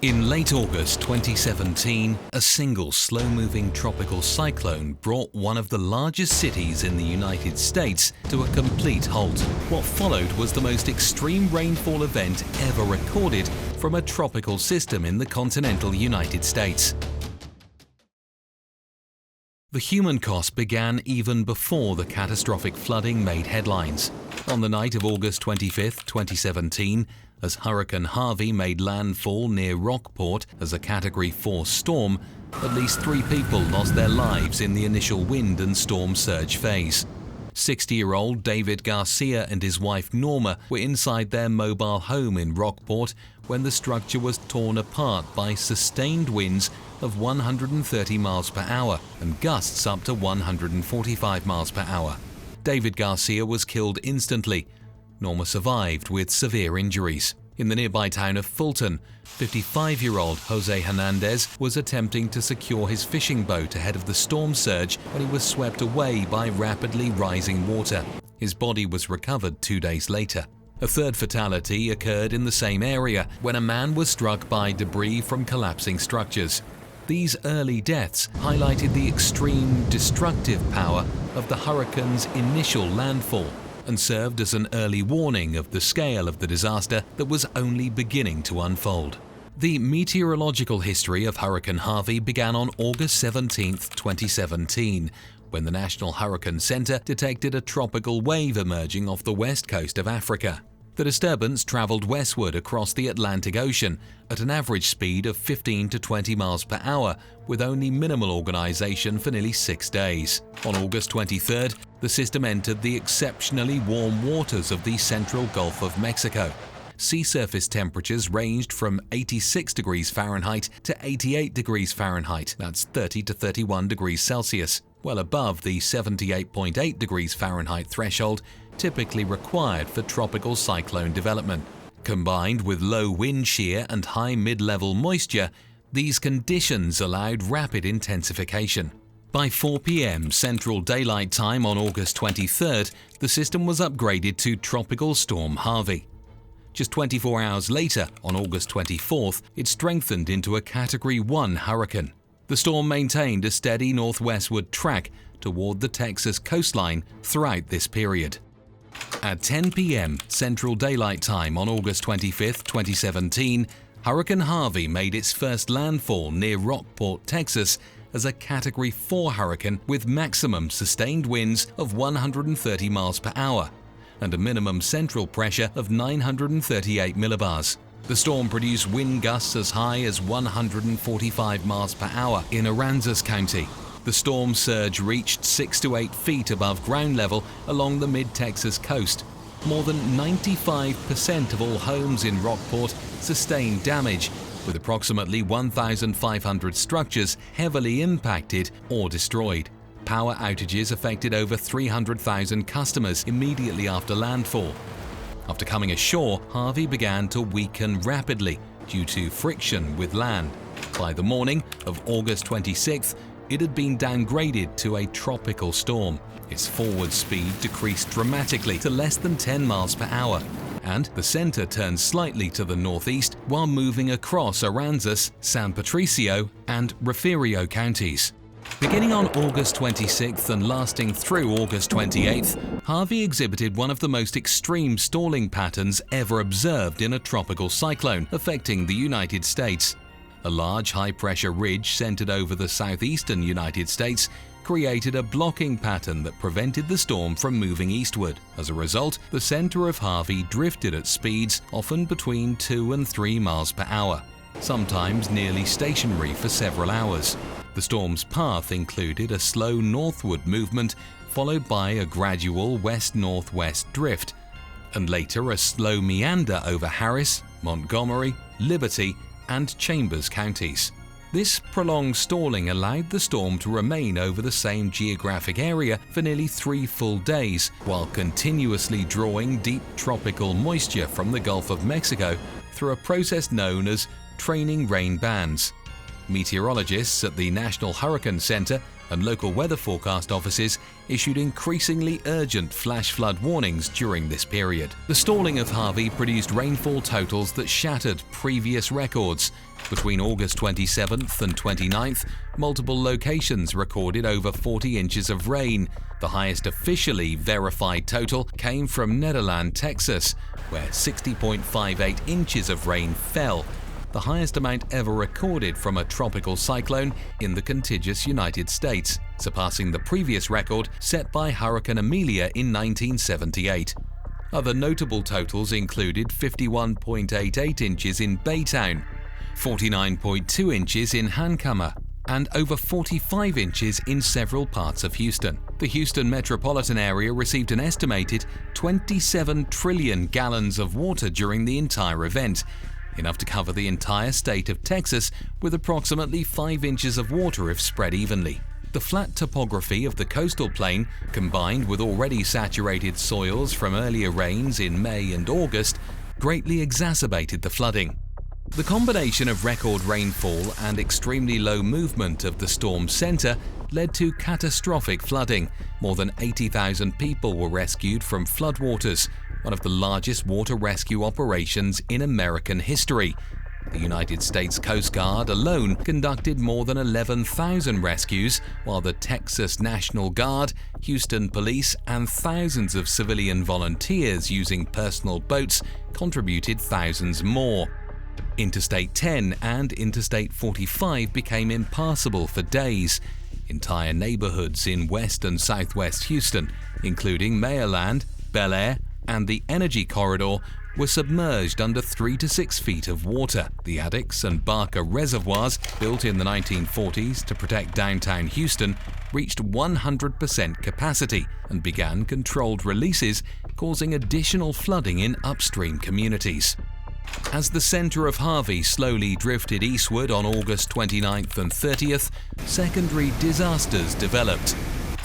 In late August 2017, a single slow-moving tropical cyclone brought one of the largest cities in the United States to a complete halt. What followed was the most extreme rainfall event ever recorded from a tropical system in the continental United States. The human cost began even before the catastrophic flooding made headlines. On the night of August 25, 2017, as Hurricane Harvey made landfall near Rockport as a Category 4 storm, at least 3 people lost their lives in the initial wind and storm surge phase. 60-year-old David Garcia and his wife Norma were inside their mobile home in Rockport when the structure was torn apart by sustained winds of 130 miles per hour and gusts up to 145 miles per hour. David Garcia was killed instantly. Norma survived with severe injuries. In the nearby town of Fulton, 55-year-old Jose Hernandez was attempting to secure his fishing boat ahead of the storm surge when he was swept away by rapidly rising water. His body was recovered 2 days later. A third fatality occurred in the same area when a man was struck by debris from collapsing structures. These early deaths highlighted the extreme destructive power of the hurricane's initial landfall and served as an early warning of the scale of the disaster that was only beginning to unfold. The meteorological history of Hurricane Harvey began on August 17, 2017, when the National Hurricane Center detected a tropical wave emerging off the west coast of Africa. The disturbance traveled westward across the Atlantic Ocean at an average speed of 15 to 20 miles per hour, with only minimal organization for nearly 6 days. On August 23rd, the system entered the exceptionally warm waters of the central Gulf of Mexico. Sea surface temperatures ranged from 86 degrees Fahrenheit to 88 degrees Fahrenheit, that's 30 to 31 degrees Celsius, well above the 78.8 degrees Fahrenheit threshold typically required for tropical cyclone development. Combined with low wind shear and high mid-level moisture, these conditions allowed rapid intensification. By 4 p.m. Central Daylight Time on August 23rd, the system was upgraded to Tropical Storm Harvey. Just 24 hours later, on August 24th, it strengthened into a Category 1 hurricane. The storm maintained a steady northwestward track toward the Texas coastline throughout this period. At 10 p.m. Central Daylight Time on August 25, 2017, Hurricane Harvey made its first landfall near Rockport, Texas, as a Category 4 hurricane with maximum sustained winds of 130 miles per hour and a minimum central pressure of 938 millibars. The storm produced wind gusts as high as 145 miles per hour in Aransas County. The storm surge reached 6 to 8 feet above ground level along the mid-Texas coast. More than 95% of all homes in Rockport sustained damage, with approximately 1,500 structures heavily impacted or destroyed. Power outages affected over 300,000 customers immediately after landfall. After coming ashore, Harvey began to weaken rapidly due to friction with land. By the morning of August 26th, it had been downgraded to a tropical storm. Its forward speed decreased dramatically to less than 10 miles per hour, and the center turned slightly to the northeast while moving across Aransas, San Patricio, and Refugio counties. Beginning on August 26th and lasting through August 28th, Harvey exhibited one of the most extreme stalling patterns ever observed in a tropical cyclone affecting the United States. A large high-pressure ridge centered over the southeastern United States created a blocking pattern that prevented the storm from moving eastward. As a result, the center of Harvey drifted at speeds often between 2 and 3 miles per hour, sometimes nearly stationary for several hours. The storm's path included a slow northward movement followed by a gradual west-northwest drift, and later a slow meander over Harris, Montgomery, Liberty, and Chambers counties. This prolonged stalling allowed the storm to remain over the same geographic area for nearly 3 full days, while continuously drawing deep tropical moisture from the Gulf of Mexico through a process known as training rain bands. Meteorologists at the National Hurricane Center and local weather forecast offices issued increasingly urgent flash flood warnings during this period. The stalling of Harvey produced rainfall totals that shattered previous records. Between August 27th and 29th, multiple locations recorded over 40 inches of rain. The highest officially verified total came from Nederland, Texas, where 60.58 inches of rain fell, the highest amount ever recorded from a tropical cyclone in the contiguous United States, surpassing the previous record set by Hurricane Amelia in 1978. Other notable totals included 51.88 inches in Baytown, 49.2 inches in Hankamer, and over 45 inches in several parts of Houston. The Houston metropolitan area received an estimated 27 trillion gallons of water during the entire event, enough to cover the entire state of Texas with approximately 5 inches of water if spread evenly. The flat topography of the coastal plain, combined with already saturated soils from earlier rains in May and August, greatly exacerbated the flooding. The combination of record rainfall and extremely low movement of the storm center led to catastrophic flooding. More than 80,000 people were rescued from floodwaters, one of the largest water rescue operations in American history. The United States Coast Guard alone conducted more than 11,000 rescues, while the Texas National Guard, Houston Police, and thousands of civilian volunteers using personal boats contributed thousands more. Interstate 10 and Interstate 45 became impassable for days. Entire neighborhoods in west and southwest Houston, including Mayorland, Bel Air, and the Energy Corridor, were submerged under 3 to 6 feet of water. The Addicks and Barker reservoirs, built in the 1940s to protect downtown Houston, reached 100% capacity and began controlled releases, causing additional flooding in upstream communities. As the center of Harvey slowly drifted eastward on August 29th and 30th, secondary disasters developed.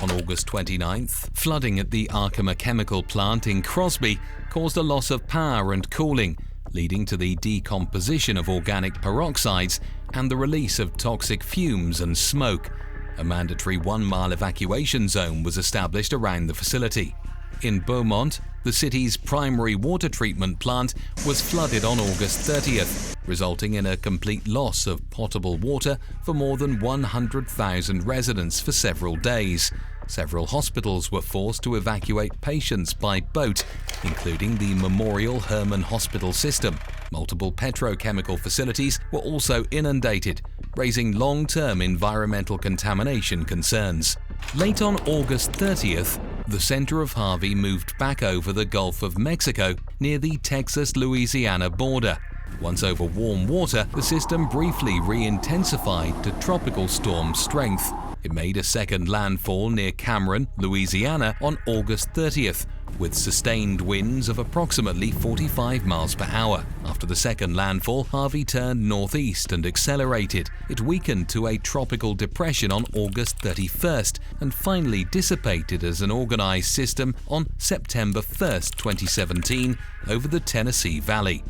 On August 29th, flooding at the Arkema chemical plant in Crosby caused a loss of power and cooling, leading to the decomposition of organic peroxides and the release of toxic fumes and smoke. A mandatory 1-mile evacuation zone was established around the facility. In Beaumont, the city's primary water treatment plant was flooded on August 30th, resulting in a complete loss of potable water for more than 100,000 residents for several days. Several hospitals were forced to evacuate patients by boat, including the Memorial Hermann Hospital system. Multiple petrochemical facilities were also inundated, raising long-term environmental contamination concerns. Late on August 30th, the center of Harvey moved back over the Gulf of Mexico near the Texas-Louisiana border. Once over warm water, the system briefly re-intensified to tropical storm strength. It made a second landfall near Cameron, Louisiana on August 30th, with sustained winds of approximately 45 miles per hour. After the second landfall, Harvey turned northeast and accelerated. It weakened to a tropical depression on August 31st and finally dissipated as an organized system on September 1st, 2017, over the Tennessee Valley.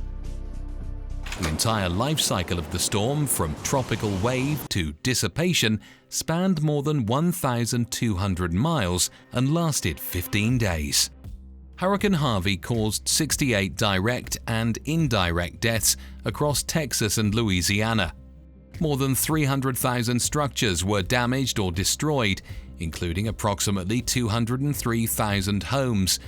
The entire life cycle of the storm, from tropical wave to dissipation, spanned more than 1,200 miles and lasted 15 days. Hurricane Harvey caused 68 direct and indirect deaths across Texas and Louisiana. More than 300,000 structures were damaged or destroyed, including approximately 203,000 homes.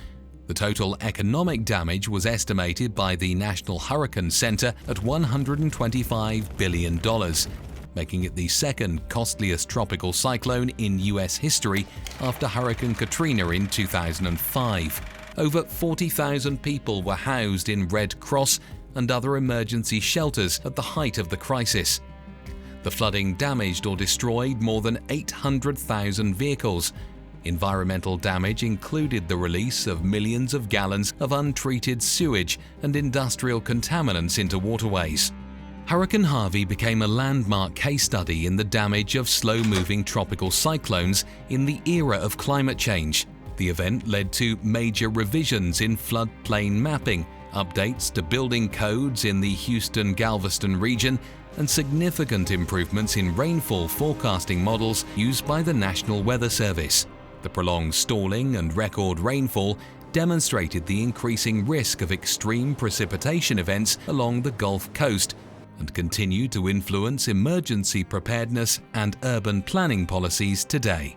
The total economic damage was estimated by the National Hurricane Center at $125 billion, making it the second costliest tropical cyclone in U.S. history after Hurricane Katrina in 2005. Over 40,000 people were housed in Red Cross and other emergency shelters at the height of the crisis. The flooding damaged or destroyed more than 800,000 vehicles. Environmental damage included the release of millions of gallons of untreated sewage and industrial contaminants into waterways. Hurricane Harvey became a landmark case study in the damage of slow-moving tropical cyclones in the era of climate change. The event led to major revisions in floodplain mapping, updates to building codes in the Houston-Galveston region, and significant improvements in rainfall forecasting models used by the National Weather Service. The prolonged stalling and record rainfall demonstrated the increasing risk of extreme precipitation events along the Gulf Coast and continue to influence emergency preparedness and urban planning policies today.